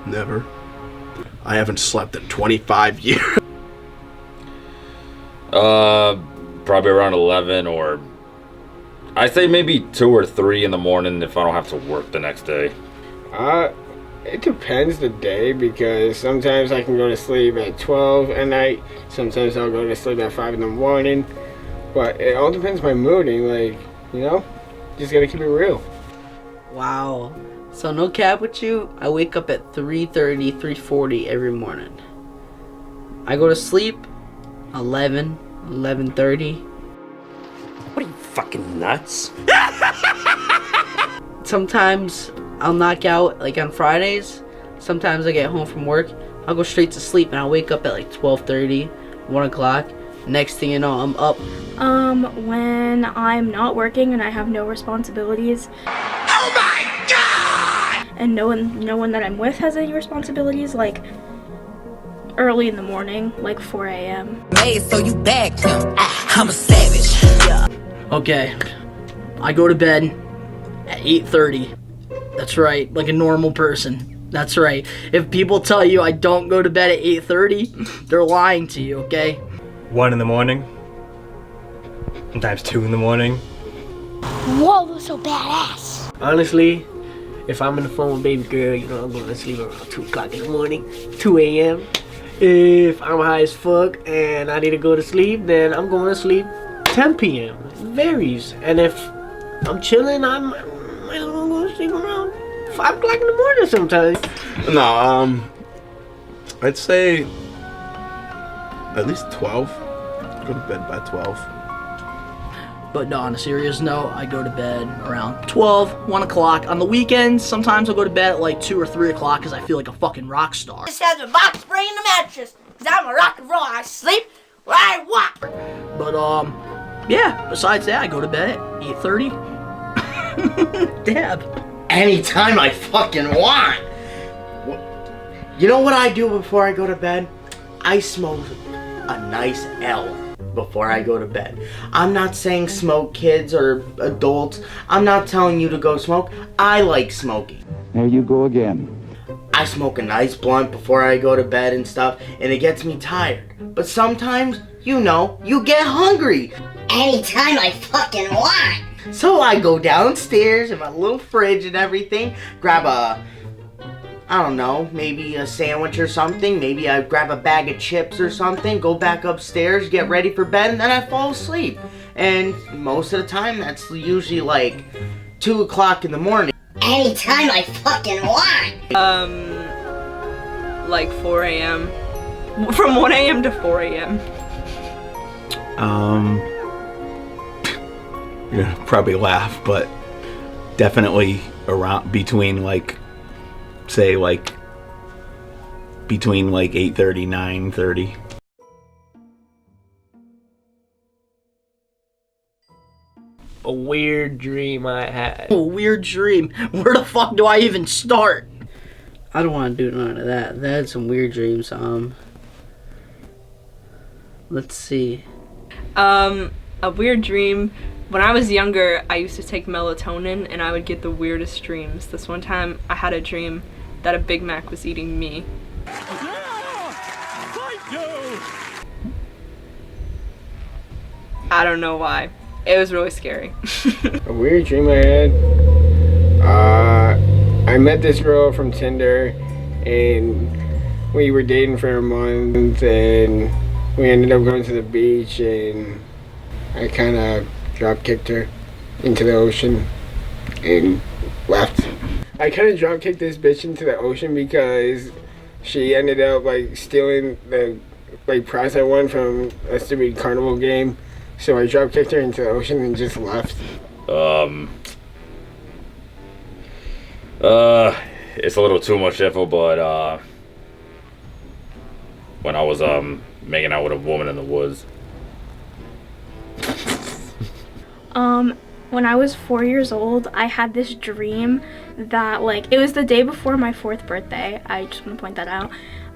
Never. I haven't slept in 25 years. Probably around 11, or I say maybe 2 or 3 in the morning if I don't have to work the next day. It depends the day, because sometimes I can go to sleep at 12 at night. Sometimes I'll go to sleep at 5 in the morning. But it all depends on my mood, and just gotta keep it real. Wow. So no cap with you, I wake up at 3:30, 3:40 every morning. I go to sleep 11, 11:30. What are you, fucking nuts? Sometimes I'll knock out like on Fridays. Sometimes I get home from work, I'll go straight to sleep and I'll wake up at like 12:30, 1 o'clock. Next thing you know, I'm up. When I'm not working and I have no responsibilities. Oh my god! And no one that I'm with has any responsibilities, like early in the morning, like 4 a.m. Hey, so you bagged him. I'm a savage. Okay, I go to bed at 8:30. That's right, like a normal person. That's right. If people tell you I don't go to bed at 8:30, they're lying to you, okay? 1 in the morning. Sometimes 2 in the morning. Whoa, that's so badass. Honestly, if I'm on the phone with baby girl, I'm going to sleep around 2 o'clock in the morning, 2 a.m. If I'm high as fuck and I need to go to sleep, then I'm going to sleep 10 p.m. It varies. And if I'm chilling, I'm going to sleep around 5 o'clock in the morning sometimes. No, I'd say at least 12. Go to bed by 12. But no, on a serious note, I go to bed around 12, 1 o'clock. On the weekends, sometimes I'll go to bed at like 2 or 3 o'clock because I feel like a fucking rock star. This has a box spring in the mattress, because I'm a rock and roll. I sleep where I walk. But, yeah, besides that, I go to bed at 8:30. Dab. Anytime I fucking want. You know what I do before I go to bed? I smoke a nice L before I go to bed. I'm not saying smoke, kids or adults. I'm not telling you to go smoke. I like smoking. There you go again. I smoke a nice blunt before I go to bed and stuff, and it gets me tired. But sometimes, you get hungry. Anytime I fucking want. So I go downstairs in my little fridge and everything, grab maybe a sandwich or something. Maybe I grab a bag of chips or something, go back upstairs, get ready for bed, and then I fall asleep. And most of the time, that's usually like 2 o'clock in the morning. Anytime I fucking want. Like 4 a.m. From 1 a.m. to 4 a.m. You're gonna probably laugh, but definitely around between between 8:30, 9:30. A weird dream I had. A weird dream? Where the fuck do I even start? I don't want to do none of that. That had some weird dreams. Let's see. A weird dream. When I was younger, I used to take melatonin and I would get the weirdest dreams. This one time, I had a dream that a Big Mac was eating me. I don't know why. It was really scary. A weird dream I had. I met this girl from Tinder, and we were dating for a month, and we ended up going to the beach, and I kind of drop kicked her into the ocean and left. I kind of drop kicked this bitch into the ocean because she ended up stealing the prize I won from a stupid carnival game. So I drop kicked her into the ocean and just left. It's a little too much info, but when I was making out with a woman in the woods. When I was 4 years old, I had this dream that, like, it was the day before my 4th birthday. I just want to point that out.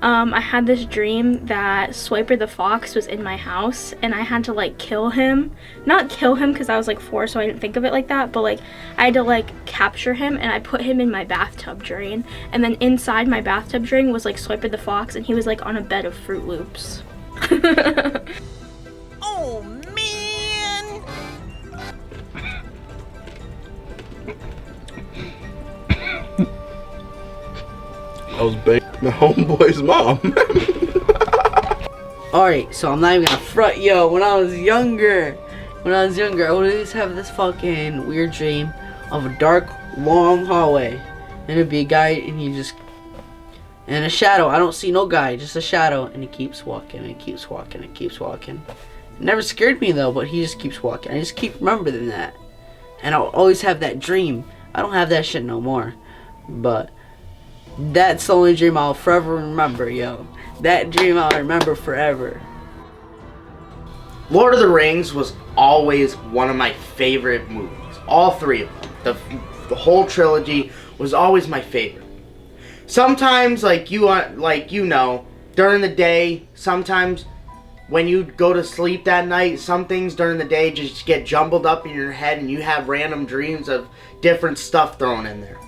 I had this dream that Swiper the Fox was in my house, and I had to, like, kill him. Not kill him because I was, like, 4, so I didn't think of it like that, but, like, I had to, like, capture him, and I put him in my bathtub drain. And then inside my bathtub drain was, like, Swiper the Fox, and he was, like, on a bed of Fruit Loops. Oh, man! I was banging my homeboy's mom. Alright, so I'm not even gonna front, yo. When I was younger, I would always have this fucking weird dream of a dark, long hallway. And it'd be a guy, and he just, and a shadow. I don't see no guy, just a shadow. And he keeps walking, and keeps walking, and keeps walking. It never scared me though, but he just keeps walking. I just keep remembering that. And I'll always have that dream. I don't have that shit no more. But that's the only dream I'll forever remember, yo. That dream I'll remember forever. Lord of the Rings was always one of my favorite movies. All 3 of them. The whole trilogy was always my favorite. Sometimes, like you know, during the day, sometimes when you go to sleep that night, some things during the day just get jumbled up in your head and you have random dreams of different stuff thrown in there.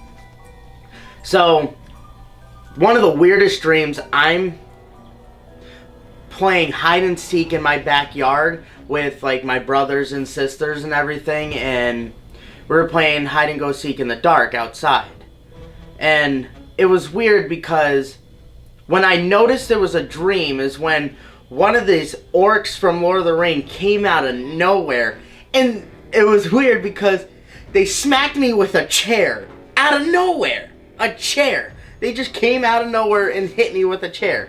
So, one of the weirdest dreams, I'm playing hide and seek in my backyard with like my brothers and sisters and everything, and we were playing hide and go seek in the dark outside. And it was weird because when I noticed it was a dream is when one of these orcs from Lord of the Rings came out of nowhere. And it was weird because they smacked me with a chair out of nowhere. A chair. They just came out of nowhere and hit me with a chair.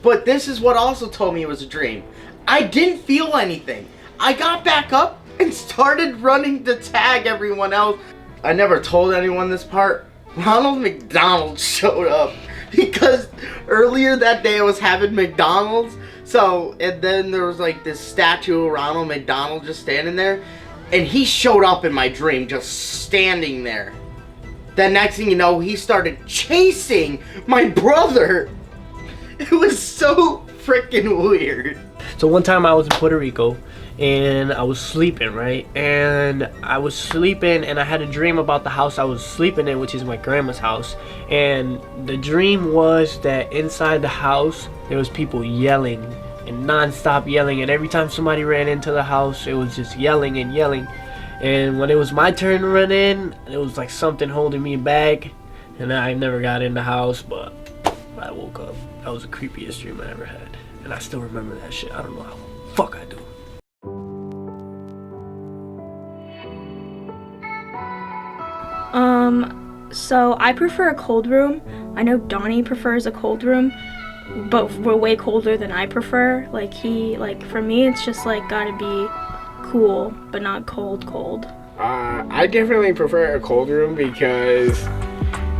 But this is what also told me it was a dream. I didn't feel anything. I got back up and started running to tag everyone else. I never told anyone this part. Ronald McDonald showed up because earlier that day I was having McDonald's. So, and then there was like this statue of Ronald McDonald just standing there. And he showed up in my dream just standing there. The next thing you know, he started chasing my brother. It was so freaking weird. So one time I was in Puerto Rico and I was sleeping, right? And I was sleeping and I had a dream about the house I was sleeping in, which is my grandma's house. And the dream was that inside the house there was people yelling and non-stop yelling, and every time somebody ran into the house it was just yelling and yelling. And when it was my turn to run in, it was like something holding me back, and I never got in the house, but I woke up. That was the creepiest dream I ever had, and I still remember that shit. I don't know how the fuck I do. So I prefer a cold room. I know Donnie prefers a cold room, but we're way colder than I prefer. Like for me, it's just like gotta be cool, but not cold. I definitely prefer a cold room because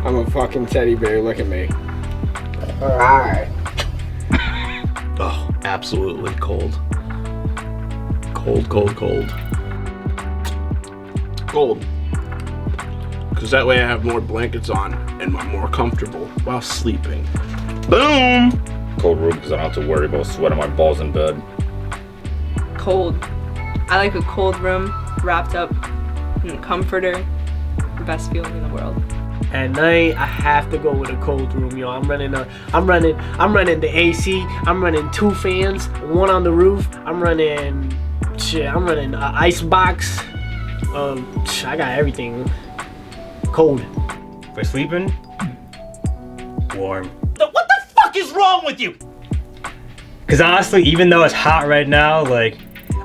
I'm a fucking teddy bear. Look at me. Alright. Oh, absolutely cold. Cold. Cold. Because that way I have more blankets on and I'm more comfortable while sleeping. Boom! Cold room because I don't have to worry about sweating my balls in bed. Cold. I like a cold room, wrapped up in a comforter. The best feeling in the world. At night, I have to go with a cold room, yo. I'm running the AC. I'm running 2 fans, 1 on the roof. I'm running an ice box. I got everything. Cold. For sleeping, warm. What the fuck is wrong with you? Cause honestly, even though it's hot right now, like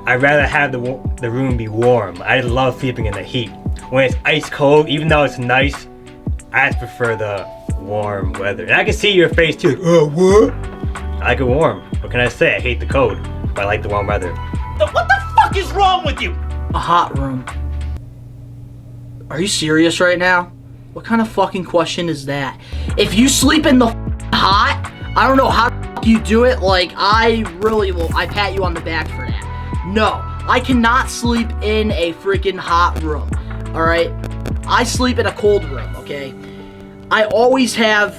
I'd rather have the room be warm. I love sleeping in the heat. When it's ice cold, even though it's nice, I just prefer the warm weather. And I can see your face too. Oh, what? I like it warm. What can I say? I hate the cold, but I like the warm weather. What the fuck is wrong with you? A hot room. Are you serious right now? What kind of fucking question is that? If you sleep in the hot, I don't know how you do it. Like, I pat you on the back for that. No, I cannot sleep in a freaking hot room. Alright? I sleep in a cold room, okay? I always have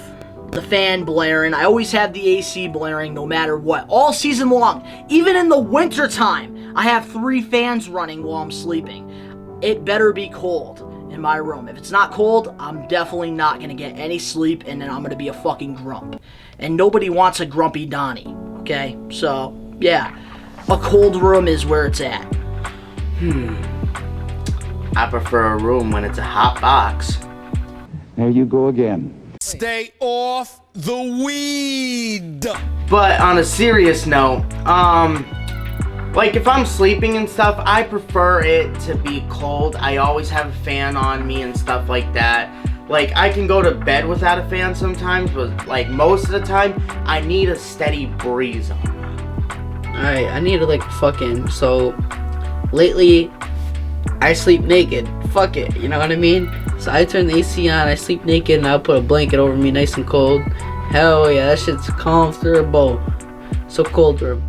the fan blaring. I always have the AC blaring no matter what. All season long. Even in the winter time, I have 3 fans running while I'm sleeping. It better be cold in my room. If it's not cold, I'm definitely not gonna get any sleep, and then I'm gonna be a fucking grump. And nobody wants a grumpy Donnie, okay? So, yeah. A cold room is where it's at. I prefer a room when it's a hot box. There you go again. Stay off the weed. But on a serious note, like if I'm sleeping and stuff, I prefer it to be cold. I always have a fan on me and stuff like that. Like I can go to bed without a fan sometimes, but like most of the time, I need a steady breeze on. Alright, I need to like fucking, so lately I sleep naked. Fuck it, you know what I mean? So I turn the AC on, I sleep naked, and I'll put a blanket over me nice and cold. Hell yeah, that shit's comfortable. So cold room.